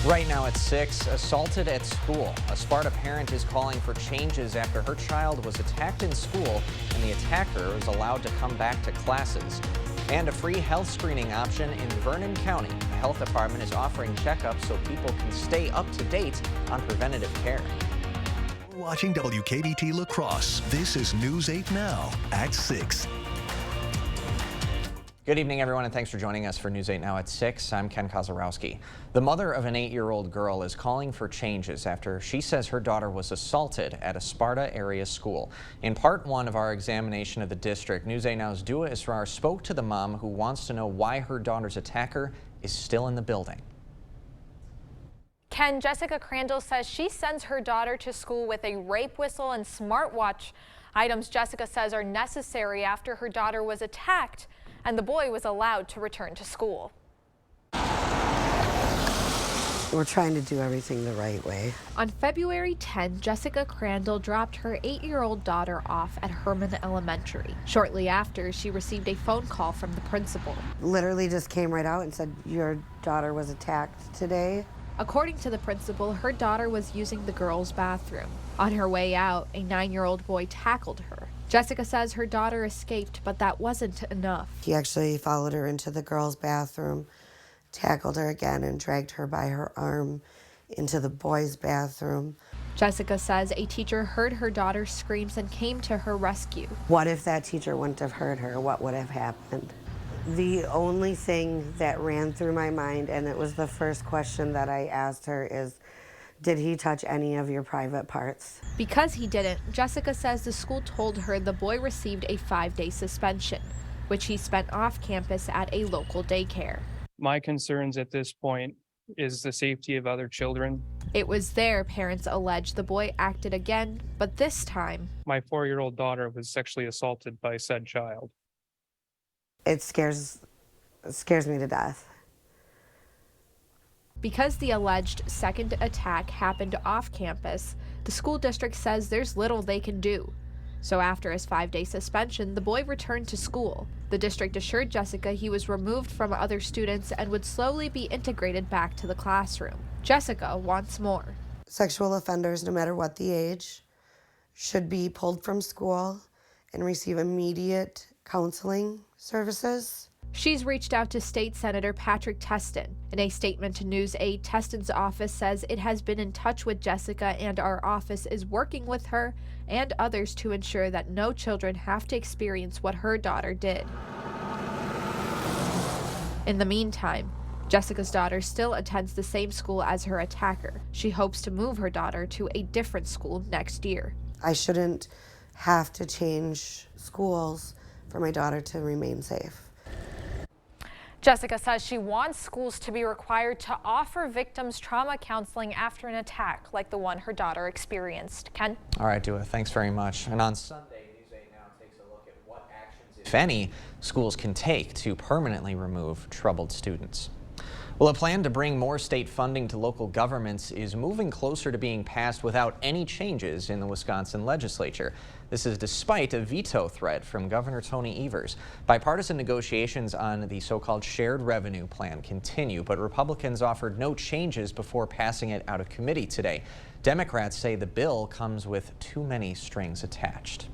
Right now at 6, assaulted at school. A Sparta parent is calling for changes after her child was attacked in school and the attacker was allowed to come back to classes. And a free health screening option in Vernon County. The health department is offering checkups so people can stay up to date on preventative care. Watching WKBT La Crosse. This is News 8 Now at 6. Good evening, everyone, and thanks for joining us for News 8 Now at 6. I'm Ken Kozarowski. The mother of an 8-year-old girl is calling for changes after she says her daughter was assaulted at a Sparta area school. In part 1 of our examination of the district, News 8 Now's Dua Israr spoke to the mom who wants to know why her daughter's attacker is still in the building. Ken, Jessica Crandall says she sends her daughter to school with a rape whistle and smartwatch, items Jessica says are necessary after her daughter was attacked and the boy was allowed to return to school. We're trying to do everything the right way. On February 10, Jessica Crandall dropped her 8-year-old daughter off at Herman Elementary. Shortly after, she received a phone call from the principal. Literally just came right out and said, your daughter was attacked today. According to the principal, her daughter was using the girls' bathroom. On her way out, a 9-year-old boy tackled her. Jessica says her daughter escaped, but that wasn't enough. He actually followed her into the girls' bathroom, tackled her again, and dragged her by her arm into the boys' bathroom. Jessica says a teacher heard her daughter's screams and came to her rescue. What if that teacher wouldn't have heard her? What would have happened? The only thing that ran through my mind, and it was the first question that I asked her, is, did he touch any of your private parts? Because he didn't, Jessica says the school told her the boy received a 5-day suspension, which he spent off campus at a local daycare. My concerns at this point is the safety of other children. It was there, parents allege, the boy acted again, but this time, My 4-year-old daughter was sexually assaulted by said child. It scares me to death. Because the alleged second attack happened off campus, the school district says there's little they can do. So after his 5-day suspension, the boy returned to school. The district assured Jessica he was removed from other students and would slowly be integrated back to the classroom. Jessica wants more. Sexual offenders, no matter what the age, should be pulled from school and receive immediate counseling services. She's reached out to State Senator Patrick Testin. In a statement to News 8, Testin's office says it has been in touch with Jessica and our office is working with her and others to ensure that no children have to experience what her daughter did. In the meantime, Jessica's daughter still attends the same school as her attacker. She hopes to move her daughter to a different school next year. I shouldn't have to change schools for my daughter to remain safe. Jessica says she wants schools to be required to offer victims trauma counseling after an attack like the one her daughter experienced. Ken? All right, Dua, thanks very much. And on Sunday, News 8 Now takes a look at what actions, if any, schools can take to permanently remove troubled students. Well, a plan to bring more state funding to local governments is moving closer to being passed without any changes in the Wisconsin legislature. This is despite a veto threat from Governor Tony Evers. Bipartisan negotiations on the so-called shared revenue plan continue, but Republicans offered no changes before passing it out of committee today. Democrats say the bill comes with too many strings attached.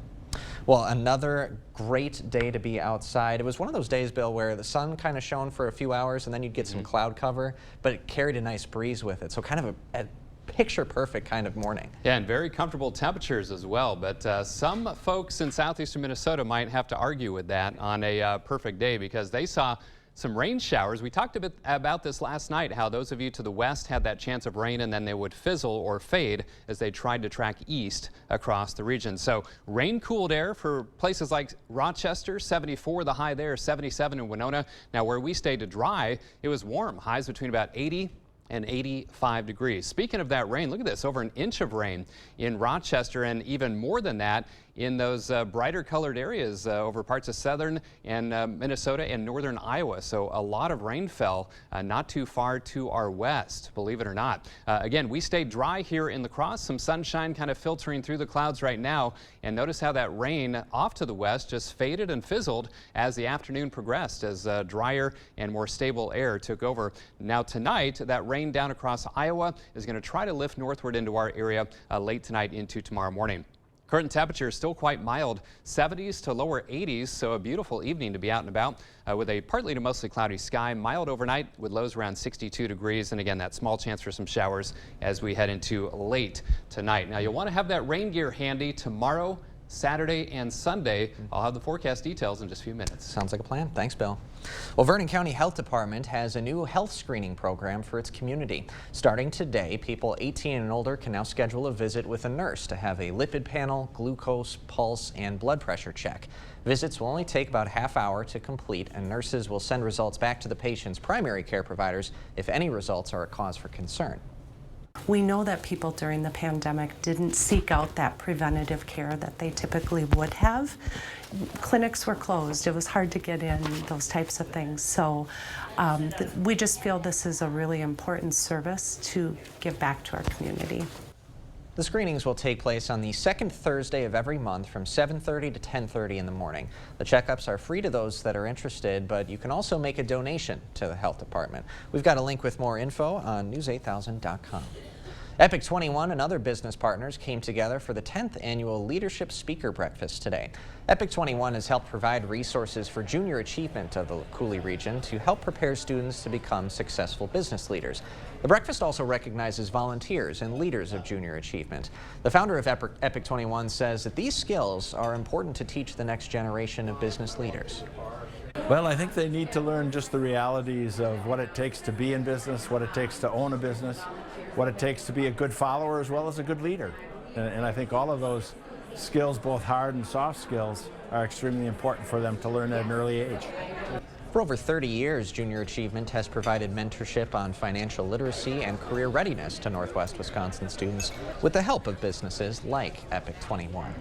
Well, another great day to be outside. It was one of those days, Bill, where the sun kind of shone for a few hours and then you'd get some cloud cover, but it carried a nice breeze with it. So kind of a picture-perfect kind of morning. Yeah, and very comfortable temperatures as well. But some folks in southeastern Minnesota might have to argue with that on a perfect day because they saw some rain showers. We talked a bit about this last night, how those of you to the west had that chance of rain and then they would fizzle or fade as they tried to track east across the region. So rain-cooled air for places like Rochester, 74, the high there, 77 in Winona. Now where we stayed dry, it was warm, highs between about 80 and 85 degrees. Speaking of that rain, look at this, over an inch of rain in Rochester and even more than that in those brighter colored areas over parts of southern and Minnesota and northern Iowa. So a lot of rain fell not too far to our west, believe it or not. Again, we stayed dry here in La Crosse. Some sunshine kind of filtering through the clouds right now. And notice how that rain off to the west just faded and fizzled as the afternoon progressed, as drier and more stable air took over. Now tonight, that rain down across Iowa is going to try to lift northward into our area late tonight into tomorrow morning. Current temperature is still quite mild, 70s to lower 80s, so a beautiful evening to be out and about with a partly to mostly cloudy sky. Mild overnight with lows around 62 degrees, and again, that small chance for some showers as we head into late tonight. Now, you'll want to have that rain gear handy tomorrow, Saturday and Sunday. I'll have the forecast details in just a few minutes. Sounds like a plan. Thanks, Bill. Well, Vernon County Health Department has a new health screening program for its community. Starting today, people 18 and older can now schedule a visit with a nurse to have a lipid panel, glucose, pulse, and blood pressure check. Visits will only take about a half hour to complete, and nurses will send results back to the patient's primary care providers if any results are a cause for concern. We know that people during the pandemic didn't seek out that preventative care that they typically would have. Clinics were closed. It was hard to get in, those types of things. So we just feel this is a really important service to give back to our community. The screenings will take place on the second Thursday of every month from 7:30 to 10:30 in the morning. The checkups are free to those that are interested, but you can also make a donation to the health department. We've got a link with more info on news8000.com. Epic 21 and other business partners came together for the 10th annual Leadership Speaker Breakfast today. Epic 21 has helped provide resources for junior achievement of the Coulee region to help prepare students to become successful business leaders. The breakfast also recognizes volunteers and leaders of junior achievement. The founder of Epic 21 says that these skills are important to teach the next generation of business leaders. Well, I think they need to learn just the realities of what it takes to be in business, what it takes to own a business, what it takes to be a good follower as well as a good leader. And I think all of those skills, both hard and soft skills, are extremely important for them to learn at an early age. For over 30 years, Junior Achievement has provided mentorship on financial literacy and career readiness to Northwest Wisconsin students with the help of businesses like Epic 21.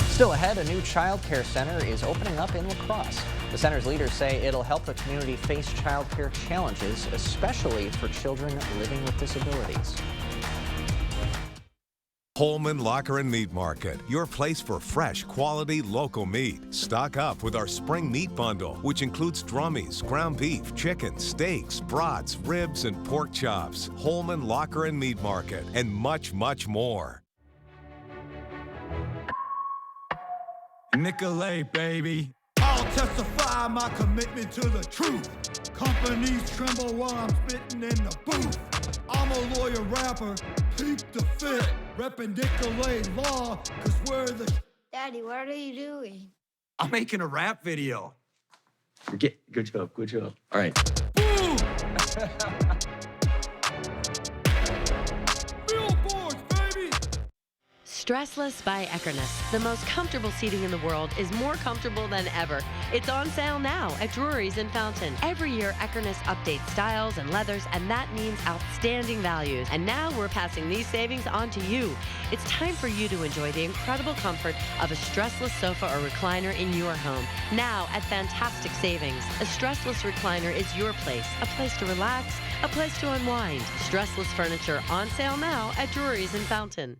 Still ahead, a new child care center is opening up in La Crosse. The center's leaders say it'll help the community face child care challenges, especially for children living with disabilities. Holman Locker and Meat Market, your place for fresh, quality, local meat. Stock up with our spring meat bundle, which includes drummies, ground beef, chicken, steaks, brats, ribs, and pork chops. Holman Locker and Meat Market, and much, much more. Nicolay, baby. I'll testify my commitment to the truth. Companies tremble while I'm spitting in the booth. I'm a lawyer rapper, peep the fit. Reppin' Nicolay law, cause we're the... Daddy, what are you doing? I'm making a rap video. Good job. All right. Boom! Billboards, baby! Stressless by Eckernes. The most comfortable seating in the world is more comfortable than ever. It's on sale now at Drury's in Fountain. Every year, Eckernes updates styles and leathers, and that means outstanding values. And now we're passing these savings on to you. It's time for you to enjoy the incredible comfort of a stressless sofa or recliner in your home. Now at fantastic savings. A stressless recliner is your place. A place to relax, a place to unwind. Stressless furniture on sale now at Drury's in Fountain.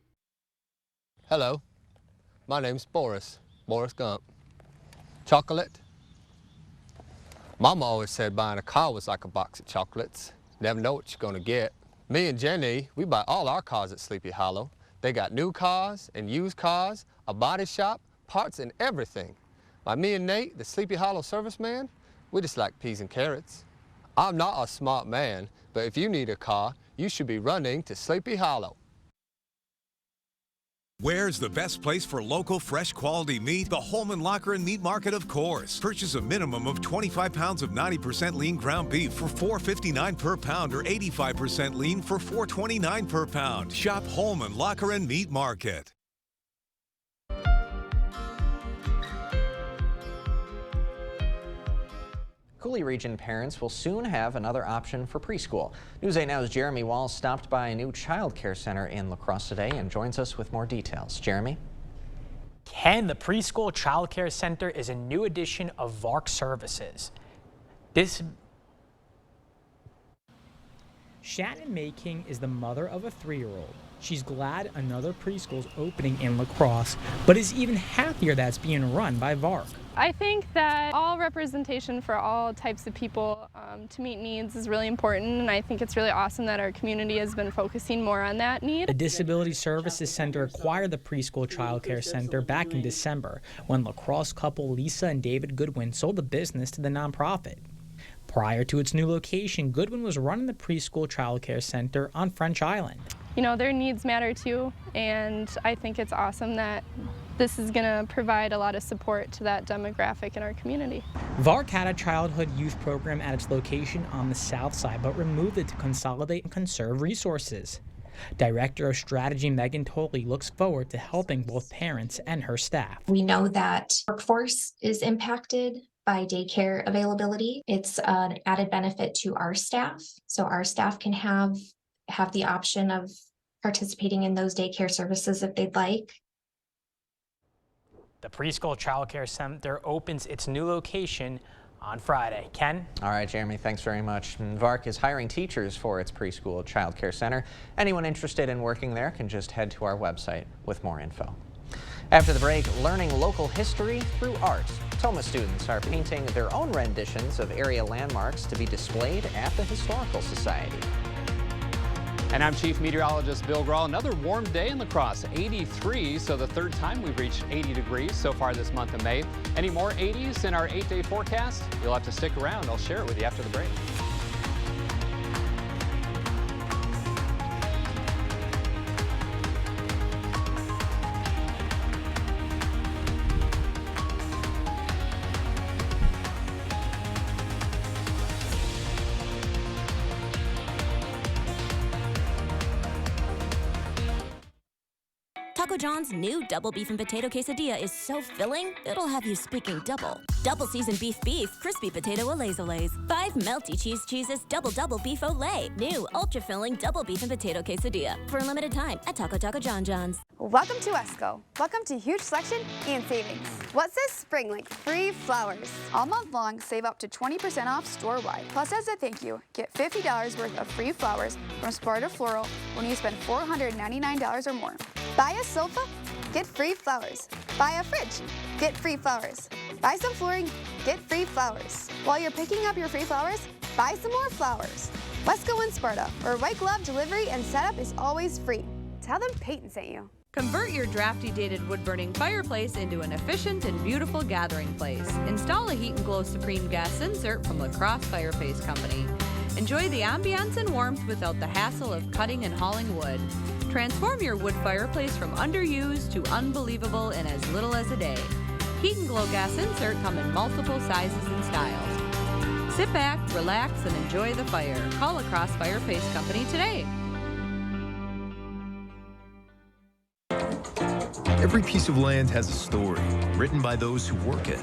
Hello, my name's Boris Gump. Chocolate? Mama always said buying a car was like a box of chocolates. Never know what you're gonna get. Me and Jenny, we buy all our cars at Sleepy Hollow. They got new cars and used cars, a body shop, parts and everything. Like me and Nate, the Sleepy Hollow serviceman, we just like peas and carrots. I'm not a smart man, but if you need a car, you should be running to Sleepy Hollow. Where's the best place for local, fresh, quality meat? The Holman Locker and Meat Market, of course. Purchase a minimum of 25 pounds of 90% lean ground beef for $4.59 per pound or 85% lean for $4.29 per pound. Shop Holman Locker and Meat Market. Coulee region parents will soon have another option for preschool. News 8 Now's Jeremy Walls stopped by a new child care center in La Crosse today and joins us with more details. Jeremy? Ken, the Preschool Child Care Center is a new addition of VARC services. Shannon Mayking is the mother of a 3-year-old. She's glad another preschool's opening in La Crosse, but is even happier that it's being run by VARC. I think that all representation for all types of people to meet needs is really important, and I think it's really awesome that our community has been focusing more on that need. The Disability Services Center acquired the Preschool Child Care Center back in December when La Crosse couple Lisa and David Goodwin sold the business to the nonprofit. Prior to its new location, Goodwin was running the Preschool Child Care Center on French Island. You know, their needs matter too, and I think it's awesome that this is going to provide a lot of support to that demographic in our community. VARC had a childhood youth program at its location on the south side, but removed it to consolidate and conserve resources. Director of Strategy Megan Tolley looks forward to helping both parents and her staff. We know that workforce is impacted by daycare availability. It's an added benefit to our staff. So our staff can have the option of participating in those daycare services if they'd like. The Preschool Child Care Center opens its new location on Friday. Ken? All right, Jeremy, thanks very much. VARC is hiring teachers for its Preschool Child Care Center. Anyone interested in working there can just head to our website with more info. After the break, learning local history through art. Toma students are painting their own renditions of area landmarks to be displayed at the Historical Society. And I'm Chief Meteorologist Bill Grahl. Another warm day in La Crosse, 83, so the third time we've reached 80 degrees so far this month of May. Any more 80s in our 8-day forecast? You'll have to stick around. I'll share it with you after the break. Taco John's new double beef and potato quesadilla is so filling, it'll have you speaking double. Double seasoned beef, crispy potato olays, 5 melty cheeses, double beef olay. New ultra filling double beef and potato quesadilla for a limited time at Taco John John's. Welcome to Wesco. Welcome to huge selection and savings. What's this spring like? Free flowers. All month long, save up to 20% off store-wide. Plus, as a thank you, get $50 worth of free flowers from Sparta Floral when you spend $499 or more. Buy a sofa, get free flowers. Buy a fridge, get free flowers. Buy some flooring, get free flowers. While you're picking up your free flowers, buy some more flowers. Wesco and Sparta, where white glove delivery and setup is always free. Tell them Peyton sent you. Convert your drafty dated wood-burning fireplace into an efficient and beautiful gathering place. Install a Heat and Glow Supreme gas insert from La Crosse Fireplace Company. Enjoy the ambiance and warmth without the hassle of cutting and hauling wood. Transform your wood fireplace from underused to unbelievable in as little as a day. Heat and Glow gas insert come in multiple sizes and styles. Sit back, relax, and enjoy the fire. Call La Crosse Fireplace Company today. Every piece of land has a story written by those who work it.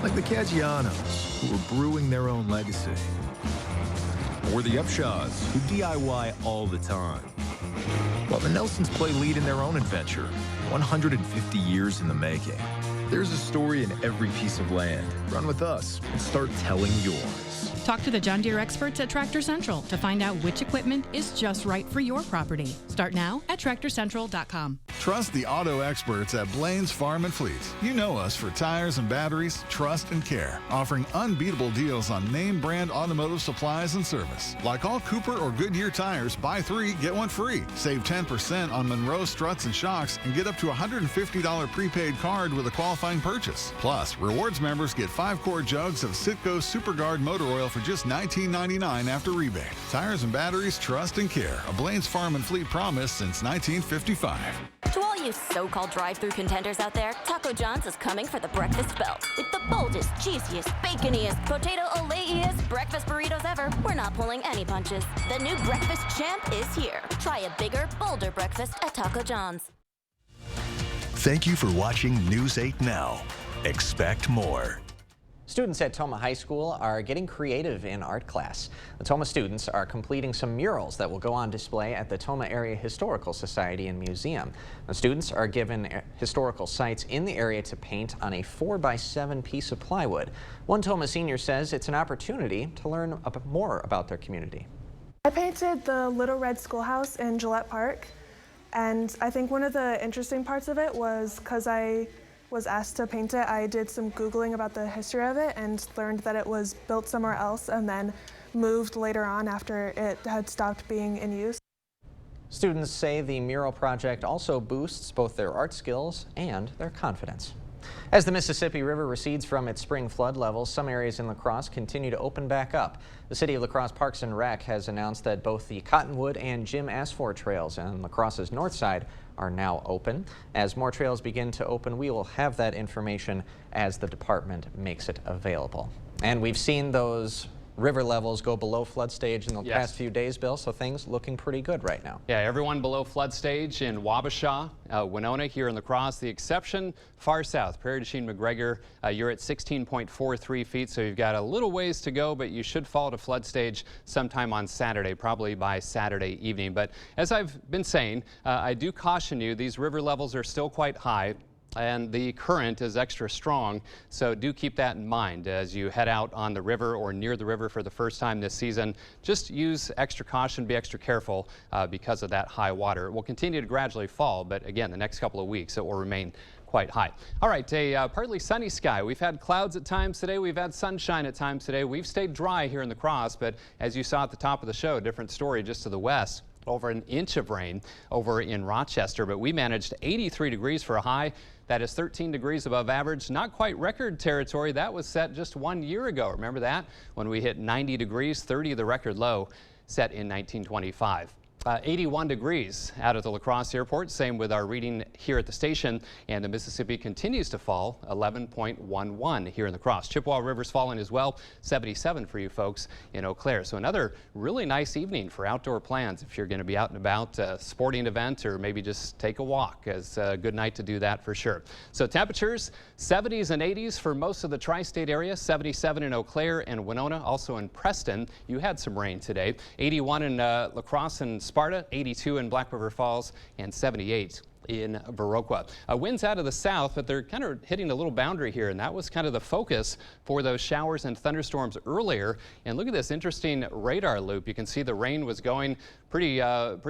Like the Caggianos, who are brewing their own legacy. Or the Upshaws, who DIY all the time. While the Nelsons play lead in their own adventure, 150 years in the making. There's a story in every piece of land. Run with us and start telling yours. Talk to the John Deere experts at Tractor Central to find out which equipment is just right for your property. Start now at TractorCentral.com. Trust the auto experts at Blaine's Farm and Fleet. You know us for tires and batteries, trust and care, offering unbeatable deals on name brand automotive supplies and service. Like all Cooper or Goodyear tires, buy 3, get 1 free. Save 10% on Monroe struts and shocks and get up to $150 prepaid card with a qualifying purchase. Plus, rewards members get 5-quart jugs of Citgo SuperGuard motor oil for just $19.99 after rebate. Tires and batteries, trust and care. A Blaine's Farm and Fleet promise since 1955. To all you so-called drive-through contenders out there, Taco John's is coming for the breakfast belt. With the boldest, juiciest, baconiest, potato ole-iest breakfast burritos ever, we're not pulling any punches. The new breakfast champ is here. Try a bigger, bolder breakfast at Taco John's. Thank you for watching News 8 Now. Expect more. Students at Tomah High School are getting creative in art class. The Tomah students are completing some murals that will go on display at the Tomah Area Historical Society and Museum. The students are given historical sites in the area to paint on a 4x7 piece of plywood. One Tomah senior says it's an opportunity to learn more about their community. I painted the Little Red Schoolhouse in Gillette Park, and I think one of the interesting parts of it was because I was asked to paint it, I did some Googling about the history of it and learned that it was built somewhere else and then moved later on after it had stopped being in use. Students say the mural project also boosts both their art skills and their confidence. As the Mississippi River recedes from its spring flood levels, some areas in La Crosse continue to open back up. The City of La Crosse Parks and Rec has announced that both the Cottonwood and Jim Asfor trails on La Crosse's north side are now open. As more trails begin to open, we will have that information as the department makes it available. And we've seen those river levels go below flood stage in the past few days, Bill, so things looking pretty good right now. Yeah, everyone below flood stage in Wabasha, Winona here in La Crosse. The exception, far south, Prairie du Chien, McGregor, you're at 16.43 feet, so you've got a little ways to go, but you should fall to flood stage sometime on Saturday, probably by Saturday evening. But as I've been saying, I do caution you, these river levels are still quite high, and the current is extra strong, so do keep that in mind as you head out on the river or near the river for the first time this season. Just use extra caution, be extra careful because of that high water. It will continue to gradually fall, but again, the next couple of weeks it will remain quite high. All right, a partly sunny sky. We've had clouds at times today. We've had sunshine at times today. We've stayed dry here in La Crosse, but as you saw at the top of the show, different story just to the west. Over an inch of rain over in Rochester, but we managed 83 degrees for a high. That is 13 degrees above average. Not quite record territory. That was set just 1 year ago. Remember that? When we hit 90 degrees, 30 the record low set in 1925. 81 degrees out at the La Crosse Airport. Same with our reading here at the station. And the Mississippi continues to fall, 11.11 here in La Crosse. Chippewa River's falling as well, 77 for you folks in Eau Claire. So another really nice evening for outdoor plans if you're going to be out and about, a sporting event, or maybe just take a walk. It's a good night to do that for sure. So temperatures, 70s and 80s for most of the tri-state area, 77 in Eau Claire and Winona, also in Preston. You had some rain today. 81 in La Crosse and Sparta, 82 in Black River Falls, and 78 in Viroqua. Winds out of the south, but they're kind of hitting a little boundary here, and that was kind of the focus for those showers and thunderstorms earlier. And look at this interesting radar loop. You can see the rain was going pretty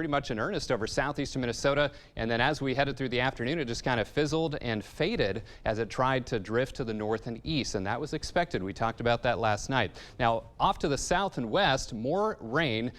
much in earnest over southeastern Minnesota, and then as we headed through the afternoon, it just kind of fizzled and faded as it tried to drift to the north and east, and that was expected. We talked about that last night. Now, off to the south and west, more rain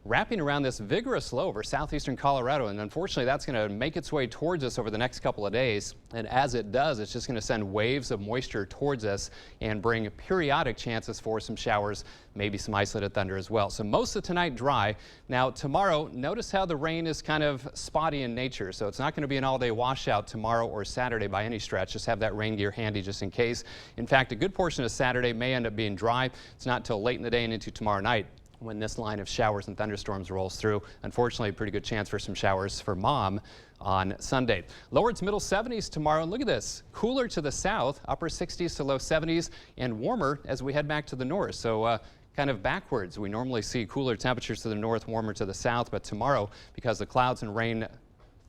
wrapping around this vigorous low over southeastern Colorado, and unfortunately that's going to make its way towards us over the next couple of days. And as it does, it's just going to send waves of moisture towards us and bring periodic chances for some showers, maybe some isolated thunder as well. So most of tonight dry. Now tomorrow, notice how the rain is kind of spotty in nature, so it's not going to be an all-day washout tomorrow or Saturday by any stretch. Just have that rain gear handy just in case. In fact, a good portion of Saturday may end up being dry. It's not till late in the day and into tomorrow night when this line of showers and thunderstorms rolls through. Unfortunately, a pretty good chance for some showers for Mom on Sunday. Lower to middle 70s tomorrow, and look at this. Cooler to the south, upper 60s to low 70s, and warmer as we head back to the north. So kind of backwards. We normally see cooler temperatures to the north, warmer to the south, but tomorrow, because the clouds and rain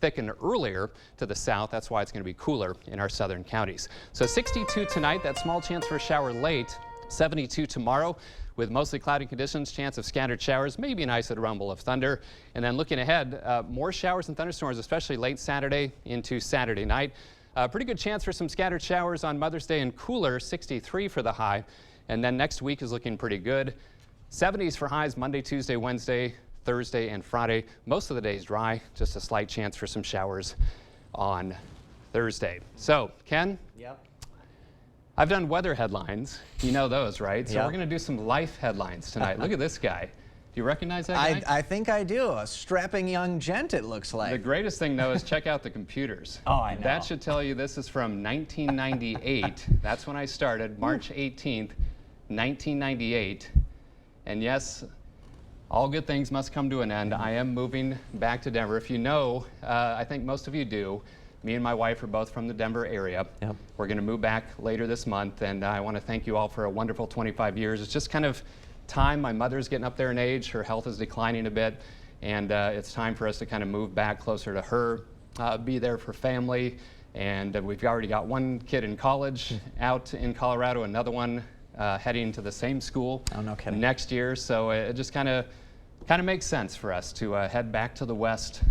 thicken earlier to the south, that's why it's going to be cooler in our southern counties. So 62 tonight, that small chance for a shower late. 72 tomorrow with mostly cloudy conditions, chance of scattered showers, maybe an isolated rumble of thunder. And then looking ahead, more showers and thunderstorms, especially late Saturday into Saturday night. Pretty good chance for some scattered showers on Mother's Day and cooler, 63 for the high. And then next week is looking pretty good. 70s for highs Monday, Tuesday, Wednesday, Thursday, and Friday. Most of the days dry, just a slight chance for some showers on Thursday. So, Ken? Yep. I've done weather headlines. You know those, right? So Yep. we're going to do some life headlines tonight. Look at this guy. Do you recognize that guy? I think I do. A strapping young gent, it looks like. The greatest thing, though, is check out the computers. Oh, I know. That should tell you this is from 1998. That's when I started, March 18th, 1998. And yes, all good things must come to an end. I am moving back to Denver. If you know, I think most of you do, Me and my wife are both from the Denver area. Yep. We're going to move back later this month, and I want to thank you all for a wonderful 25 years. It's just kind of time. My mother's getting up there in age. Her health is declining a bit, and it's time for us to kind of move back closer to her, be there for family. And we've already got one kid in college out in Colorado, another one heading to the same school next year. So it just kind of makes sense for us to head back to the West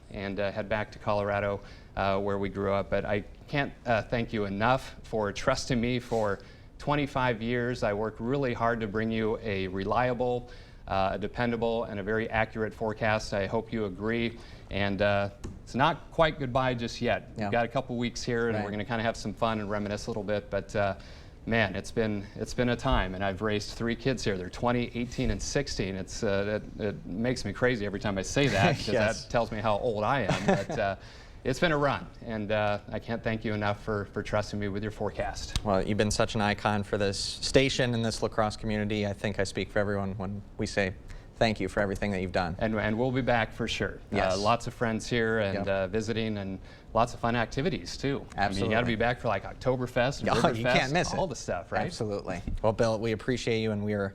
and head back to Colorado where we grew up. But I can't thank you enough for trusting me for 25 years. I worked really hard to bring you a reliable, dependable, and a very accurate forecast. I hope you agree. And it's not quite goodbye just yet. We've got a couple weeks here, and we're going to kind of have some fun and reminisce a little bit. But man, it's been a time, and I've raised 3 kids here. They're 20, 18, and 16. It makes me crazy every time I say that because that tells me how old I am. But it's been a run, and I can't thank you enough for trusting me with your forecast. Well, you've been such an icon for this station and this lacrosse community. I think I speak for everyone when we say thank you for everything that you've done. And we'll be back for sure. Yes. Lots of friends here and visiting, and lots of fun activities too. Absolutely. I mean, you got to be back for like Oktoberfest, and Riverfest, you can't miss all it. the stuff, right? Absolutely. Well, Bill, we appreciate you, and we are,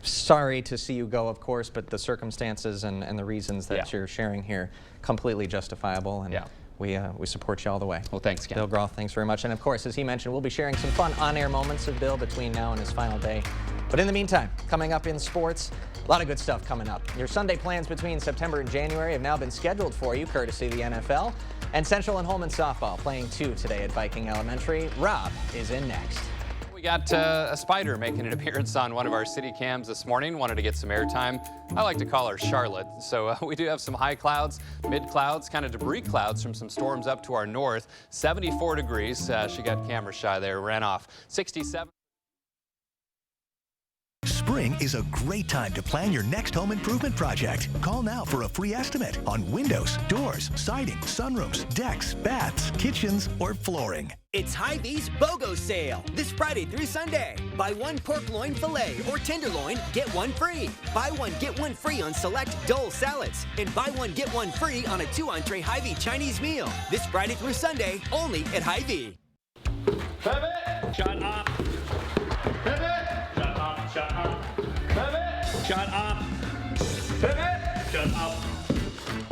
sorry to see you go, of course, but the circumstances and the reasons that you're sharing here, completely justifiable, and we support you all the way. Well, thanks, Ken. Bill Groth, thanks very much. And of course, as he mentioned, we'll be sharing some fun on-air moments of Bill between now and his final day. But in the meantime, coming up in sports, a lot of good stuff coming up. Your Sunday plans between September and January have now been scheduled for you, courtesy of the NFL. And Central and Holman softball playing 2 today at Viking Elementary. Rob is in next. We got a spider making an appearance on one of our city cams this morning. Wanted to get some airtime. I like to call her Charlotte. So we do have some high clouds, mid clouds, kind of debris clouds from some storms up to our north. 74 degrees. She got camera shy there, ran off. 67. Spring is a great time to plan your next home improvement project. Call now for a free estimate on windows, doors, siding, sunrooms, decks, baths, kitchens, or flooring. It's Hy-Vee's BOGO sale this Friday through Sunday. Buy 1 pork loin filet or tenderloin, get 1 free. Buy 1, get 1 free on select Dole salads. And buy 1, get 1 free on a 2-entree Hy-Vee Chinese meal. This Friday through Sunday, only at Hy-Vee. Pivot! Shut up! Pivot! Shut up! Shut up! Pivot! Shut up! Pivot! Shut up!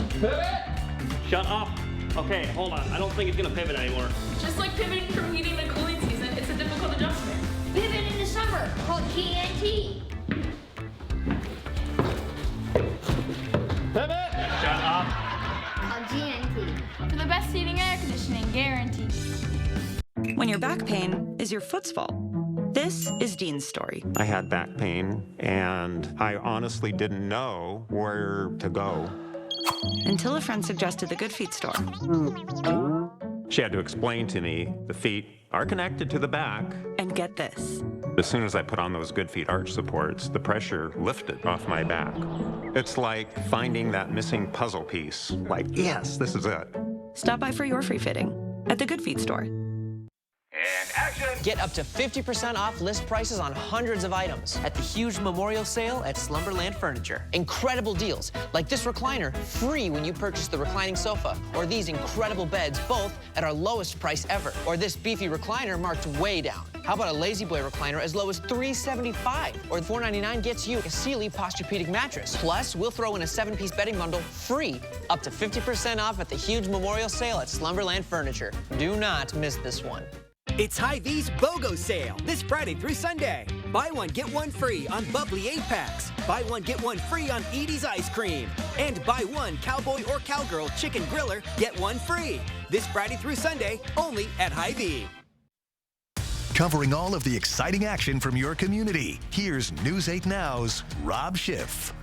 Pivot! Shut up! Okay, hold on. I don't think it's gonna pivot anymore. Just like pivoting from heating to cooling season, it's a difficult adjustment. Pivot in the summer called GNT. Pivot! Shut up! Called GNT. For the best heating and air conditioning, guaranteed. When your back pain is your foot's fault. This is Dean's story. I had back pain, and I honestly didn't know where to go. Until a friend suggested the Good Feet store. She had to explain to me the feet are connected to the back. And get this. As soon as I put on those Good Feet arch supports, the pressure lifted off my back. It's like finding that missing puzzle piece. Like, yes, this is it. Stop by for your free fitting at the Good Feet store. And action! Get up to 50% off list prices on hundreds of items at the huge memorial sale at Slumberland Furniture. Incredible deals, like this recliner, free when you purchase the reclining sofa, or these incredible beds, both at our lowest price ever, or this beefy recliner marked way down. How about a Lazy Boy recliner as low as $375, or $499 gets you a Sealy Posturepedic mattress. Plus, we'll throw in a 7-piece bedding bundle free, up to 50% off at the huge memorial sale at Slumberland Furniture. Do not miss this one. It's Hy-Vee's BOGO sale this Friday through Sunday. Buy 1, get 1 free on Bubbly 8-packs. Buy 1, get 1 free on Edie's Ice Cream. And buy 1 Cowboy or Cowgirl Chicken Griller, get 1 free. This Friday through Sunday, only at Hy-Vee. Covering all of the exciting action from your community, here's News 8 Now's Rob Schiff.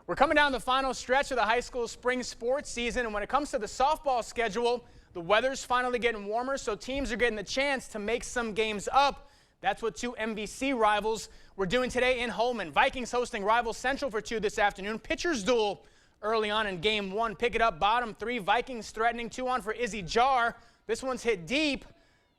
We're coming down the final stretch of the high school spring sports season, and when it comes to the softball schedule, the weather's finally getting warmer, so teams are getting the chance to make some games up. That's what 2 MVC rivals were doing today in Holman. Vikings hosting rival Central for 2 this afternoon. Pitchers duel early on in game 1. Pick it up, bottom 3. Vikings threatening 2-on for Izzy Jar. This one's hit deep,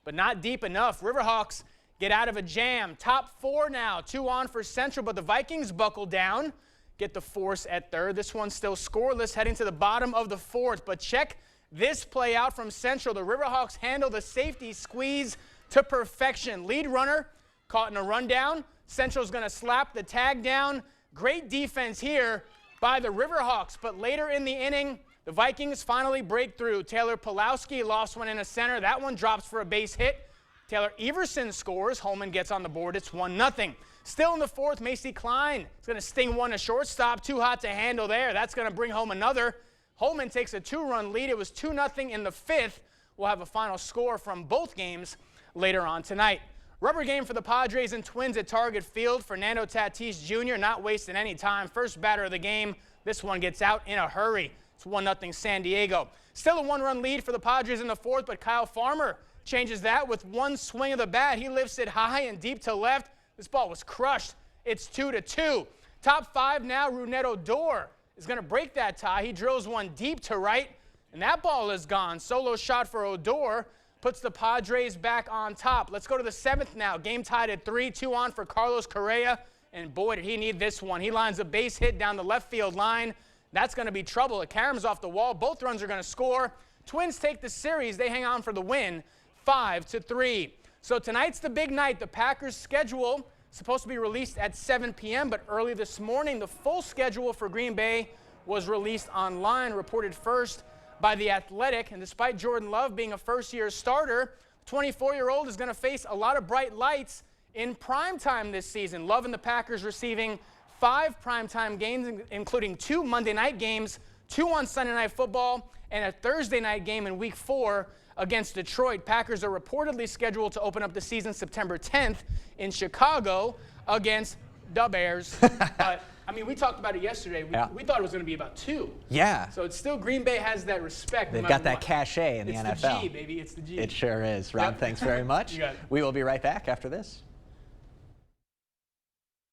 but not deep enough. Riverhawks get out of a jam. Top 4 now, 2-on for Central, but the Vikings buckle down, get the force at third. This one's still scoreless heading to the bottom of the 4th, but check this play out from Central. The Riverhawks handle the safety squeeze to perfection. Lead runner caught in a rundown. Central's going to slap the tag down. Great defense here by the Riverhawks, but later in the inning, the Vikings finally break through. Taylor Pulowski lost one in a center. That one drops for a base hit. Taylor Everson scores. Holman gets on the board. It's 1-0. Still in the fourth, Macy Klein is going to sting one to shortstop. Too hot to handle there. That's going to bring home another. Holman takes a 2-run lead. It was 2-0 in the fifth. We'll have a final score from both games later on tonight. Rubber game for the Padres and Twins at Target Field. Fernando Tatis Jr. not wasting any time. First batter of the game. This one gets out in a hurry. It's 1-0 San Diego. Still a 1-run lead for the Padres in the fourth, but Kyle Farmer changes that with one swing of the bat. He lifts it high and deep to left. This ball was crushed. It's 2-2. Top five now, Rougned Odor is going to break that tie. He drills one deep to right, and that ball is gone. Solo shot for Odor puts the Padres back on top. Let's go to the seventh now. Game tied at 3-2 on for Carlos Correa, and boy, did he need this one. He lines a base hit down the left field line. That's going to be trouble. The caroms off the wall. Both runs are going to score. Twins take the series. They hang on for the win, 5-3. So tonight's the big night. The Packers' schedule supposed to be released at 7 p.m., but early this morning, the full schedule for Green Bay was released online, reported first by The Athletic. And despite Jordan Love being a first-year starter, the 24-year-old is going to face a lot of bright lights in primetime this season. Love and the Packers receiving 5 primetime games, including 2 Monday night games, 2 on Sunday Night Football, and a Thursday night game in Week 4 against Detroit. Packers are reportedly scheduled to open up the season September 10th in Chicago against the Bears. But, I mean, we talked about it yesterday. We thought it was going to be about 2. Yeah. So it's still, Green Bay has that respect. They've got that cachet in the NFL. It's the G, baby. It's the G. It sure is. Rob, thanks very much. You got it. We will be right back after this.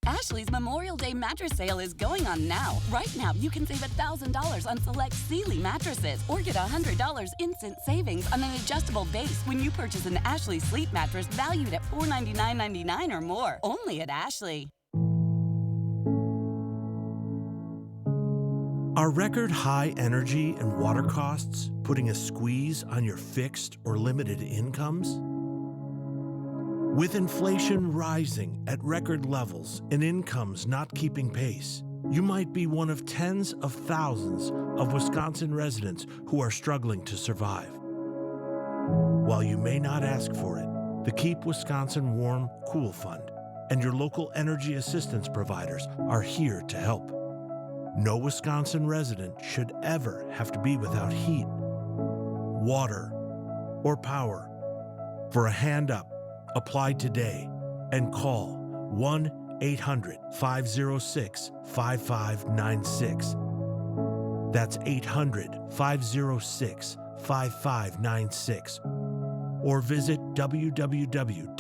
Ashley's Memorial Day mattress sale is going on now. Right now, you can save $1,000 on select Sealy mattresses or get $100 instant savings on an adjustable base when you purchase an Ashley Sleep mattress valued at $499.99 or more. Only at Ashley. Are record high energy and water costs putting a squeeze on your fixed or limited incomes? With inflation rising at record levels and incomes not keeping pace, you might be one of tens of thousands of Wisconsin residents who are struggling to survive. While you may not ask for it, the Keep Wisconsin Warm, Cool Fund and your local energy assistance providers are here to help. No Wisconsin resident should ever have to be without heat, water, or power. For a hand up, apply today and call 1-800-506-5596. That's 800-506-5596. Or visit www.heat.help.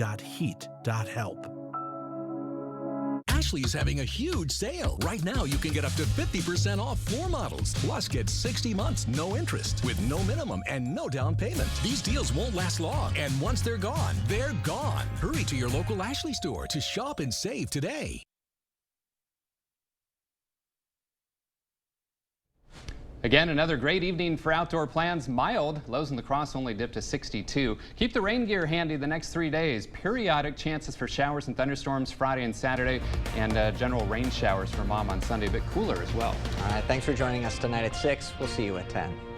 Ashley is having a huge sale. Right now, you can get up to 50% off floor models. Plus, get 60 months, no interest, with no minimum and no down payment. These deals won't last long, and once they're gone, they're gone. Hurry to your local Ashley store to shop and save today. Again, another great evening for outdoor plans. Mild. Lows in La Crosse only dipped to 62. Keep the rain gear handy the next 3 days. Periodic chances for showers and thunderstorms Friday and Saturday, and general rain showers for Mom on Sunday, a bit cooler as well. All right, thanks for joining us tonight at 6. We'll see you at 10.